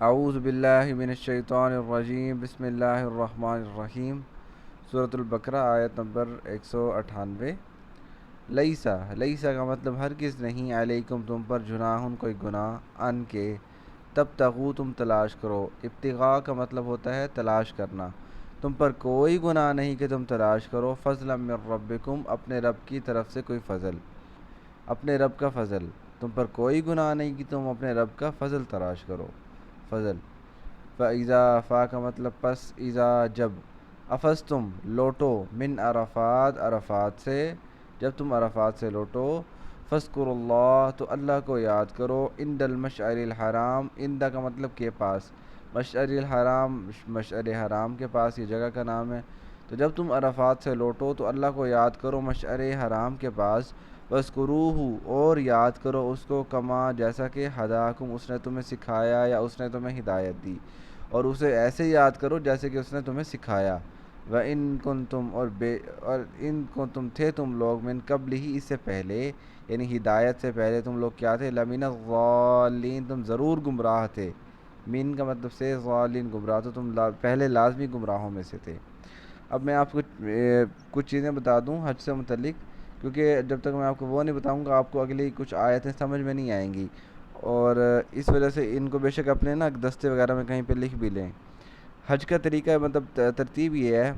اعوذ باللہ من الشیطان الرجیم بسم اللہ الرحمن الرحیم۔ سورۃ البقرہ آیت نمبر 198۔ لیسا کا مطلب ہرگز نہیں، علیکم تم پر، جناحن کوئی گناہ، ان کے تب تغو تم تلاش کرو۔ ابتغاء کا مطلب ہوتا ہے تلاش کرنا۔ تم پر کوئی گناہ نہیں کہ تم تلاش کرو، فضلا من ربکم، اپنے رب کی طرف سے کوئی فضل، اپنے رب کا فضل۔ تم پر کوئی گناہ نہیں کہ تم اپنے رب کا فضل تلاش کرو، فضل۔ فَإِذَا، فا کا مطلب پس، اذا جب، افستم لوٹو، من عرفات عرفات سے، جب تم عرفات سے لوٹو، فاذکروا اللہ تو اللہ کو یاد کرو، عند المشعر الحرام، عند کا مطلب کے پاس، مشعر الحرام، مشعر حرام کے پاس، یہ جگہ کا نام ہے۔ تو جب تم عرفات سے لوٹو تو اللہ کو یاد کرو مشعر حرام کے پاس، وَاذْكُرُوهُ اور یاد کرو اس کو، کما جیسا کہ ہداکم اس نے تمہیں سکھایا یا اس نے تمہیں ہدایت دی، اور اسے ایسے یاد کرو جیسے کہ اس نے تمہیں سکھایا۔ وَإِن كُنتُم اور ان کنتم تھے تم لوگ، من قبل ہی اس سے پہلے، یعنی ہدایت سے پہلے تم لوگ کیا تھے، لمن الضالین تم ضرور گمراہ تھے۔ من کا مطلب سے ضالین گمراہ، تو تم پہلے لازمی گمراہوں میں سے تھے۔ اب میں آپ کو کچھ چیزیں بتا دوں حج سے متعلق، کیونکہ جب تک میں آپ کو وہ نہیں بتاؤں گا آپ کو اگلی کچھ آیتیں سمجھ میں نہیں آئیں گی، اور اس وجہ سے ان کو بے شک اپنے نا دستے وغیرہ میں کہیں پہ لکھ بھی لیں۔ حج کا طریقہ مطلب ترتیب یہ ہے،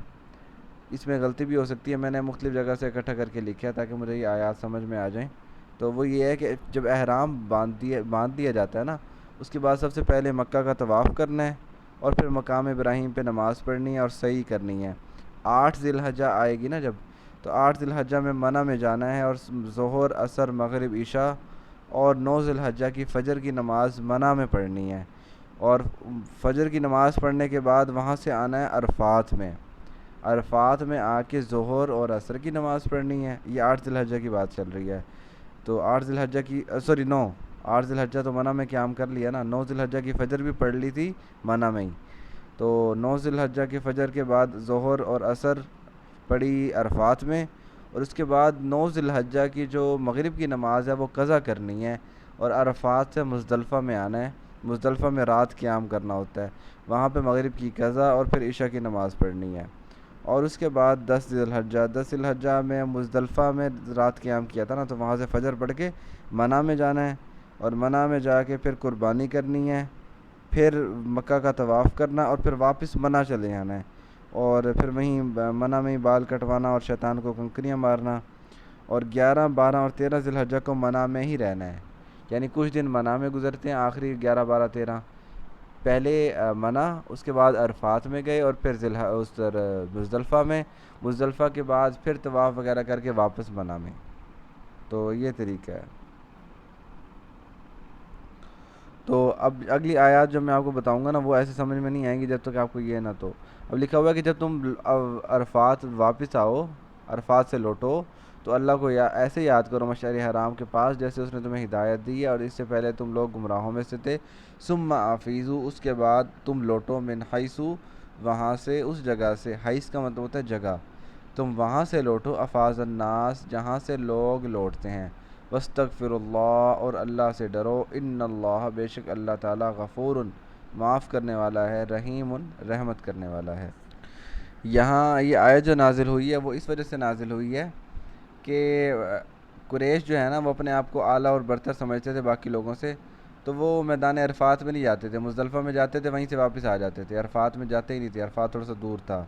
اس میں غلطی بھی ہو سکتی ہے، میں نے مختلف جگہ سے اکٹھا کر کے لکھا تاکہ مجھے یہ آیات سمجھ میں آ جائیں۔ تو وہ یہ ہے کہ جب احرام باندھ دیا جاتا ہے نا، اس کے بعد سب سے پہلے مکہ کا طواف کرنا ہے، اور پھر مقام ابراہیم پہ نماز پڑھنی ہے اور سعی کرنی ہے۔ 8 ذی الحجہ آئے گی نا جب، تو 8 ذی الحجہ میں منی میں جانا ہے، اور ظہر، عصر، مغرب، عشاء اور 9 ذی الحجہ کی فجر کی نماز منی میں پڑھنی ہے، اور فجر کی نماز پڑھنے کے بعد وہاں سے آنا ہے عرفات میں، عرفات میں آ کے ظہر اور عصر کی نماز پڑھنی ہے۔ یہ 8 ذی الحجہ کی بات چل رہی ہے۔ تو 8 ذی الحجہ کی 8 ذی الحجہ تو منی میں قیام کر لیا نا، 9 ذی الحجہ کی فجر بھی پڑھ لی تھی منی میں ہی، تو 9 ذی الحجہ کی فجر کے بعد ظہر اور عصر پڑھی عرفات میں، اور اس کے بعد 9 ذی الحجہ کی جو مغرب کی نماز ہے وہ قضا کرنی ہے، اور عرفات سے مزدلفہ میں آنا ہے، مزدلفہ میں رات قیام کرنا ہوتا ہے، وہاں پہ مغرب کی قضا اور پھر عشاء کی نماز پڑھنی ہے۔ اور اس کے بعد 10 ذی الحجہ میں مزدلفہ میں رات قیام کیا تھا نا، تو وہاں سے فجر پڑھ کے منی میں جانا ہے، اور منی میں جا کے پھر قربانی کرنی ہے، پھر مکہ کا طواف کرنا، اور پھر واپس منی چلے آنا ہے، اور پھر وہیں منی میں ہی بال کٹوانا اور شیطان کو کنکریاں مارنا، اور 11، 12 اور 13 ذی الحجہ کو منی میں ہی رہنا ہے، یعنی کچھ دن منی میں گزرتے ہیں، آخری 11، 12، 13 پہلے منی، اس کے بعد عرفات میں گئے، اور پھر مزدلفہ میں، مزدلفہ کے بعد پھر طواف وغیرہ کر کے واپس منی میں۔ تو یہ طریقہ ہے۔ تو اب اگلی آیات جو میں آپ کو بتاؤں گا نا وہ ایسے سمجھ میں نہیں آئیں گی جب تک آپ کو یہ نہ تو۔ اب لکھا ہوا ہے کہ جب تم عرفات واپس آؤ، عرفات سے لوٹو، تو اللہ کو ایسے یاد کرو مشعر حرام کے پاس جیسے اس نے تمہیں ہدایت دی ہے، اور اس سے پہلے تم لوگ گمراہوں میں سے تھے۔ ثم افیضوا، اس کے بعد تم لوٹو، من حیث، وہاں سے، اس جگہ سے، حیث کا مطلب ہوتا ہے جگہ، تم وہاں سے لوٹو، افاض الناس جہاں سے لوگ لوٹتے ہیں، واستغفر اللہ اور اللہ سے ڈرو، ان اللہ بے شک اللہ تعالیٰ غفور معاف کرنے والا ہے، رحیم رحمت کرنے والا ہے۔ یہاں یہ آیت جو نازل ہوئی ہے وہ اس وجہ سے نازل ہوئی ہے کہ قریش جو ہے نا وہ اپنے آپ کو اعلیٰ اور برتر سمجھتے تھے باقی لوگوں سے، تو وہ میدان عرفات میں نہیں جاتے تھے، مزدلفہ میں جاتے تھے، وہیں سے واپس آ جاتے تھے، عرفات میں جاتے ہی نہیں تھے، عرفات تھوڑا سا دور تھا۔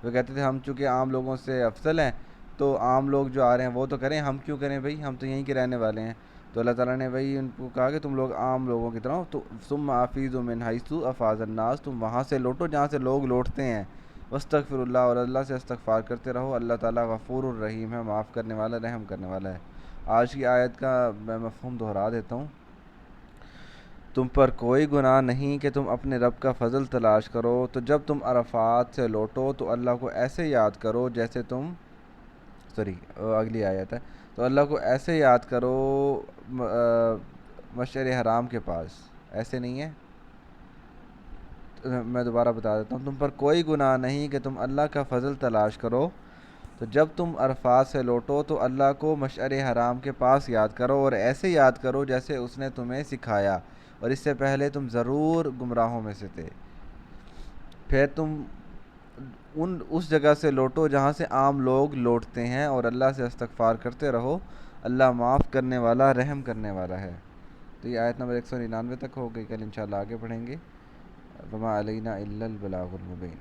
وہ کہتے تھے ہم چونکہ عام لوگوں سے افضل ہیں، تو عام لوگ جو آ رہے ہیں وہ تو کریں، ہم کیوں کریں بھائی، ہم تو یہیں کے رہنے والے ہیں۔ تو اللہ تعالیٰ نے وہی ان کو کہا کہ تم لوگ عام لوگوں کی طرح، تو ثم افیضوا من حیث افاض الناس، تم وہاں سے لوٹو جہاں سے لوگ لوٹتے ہیں، واستغفر اللہ اور اللہ سے استغفار کرتے رہو، اللہ تعالیٰ غفور الرحیم ہے، معاف کرنے والا، رحم کرنے والا ہے۔ آج کی آیت کا میں مفہوم دہرا دیتا ہوں۔ تم پر کوئی گناہ نہیں کہ تم اپنے رب کا فضل تلاش کرو، تو جب تم عرفات سے لوٹو تو اللہ کو ایسے یاد کرو جیسے تم، اگلی آیت ہے، تو اللہ کو ایسے یاد کرو مشعر حرام کے پاس، ایسے نہیں ہے، میں دوبارہ بتا دیتا ہوں، تم پر کوئی گناہ نہیں کہ تم اللہ کا فضل تلاش کرو، تو جب تم عرفات سے لوٹو تو اللہ کو مشعر حرام کے پاس یاد کرو، اور ایسے یاد کرو جیسے اس نے تمہیں سکھایا، اور اس سے پہلے تم ضرور گمراہوں میں سے تھے. پھر تم اس جگہ سے لوٹو جہاں سے عام لوگ لوٹتے ہیں اور اللہ سے استغفار کرتے رہو, اللہ معاف کرنے والا رحم کرنے والا ہے. تو یہ آیت نمبر 199 تک ہو گئی. کل انشاءاللہ آگے پڑھیں گے. وما علینا الا البلاغ المبین.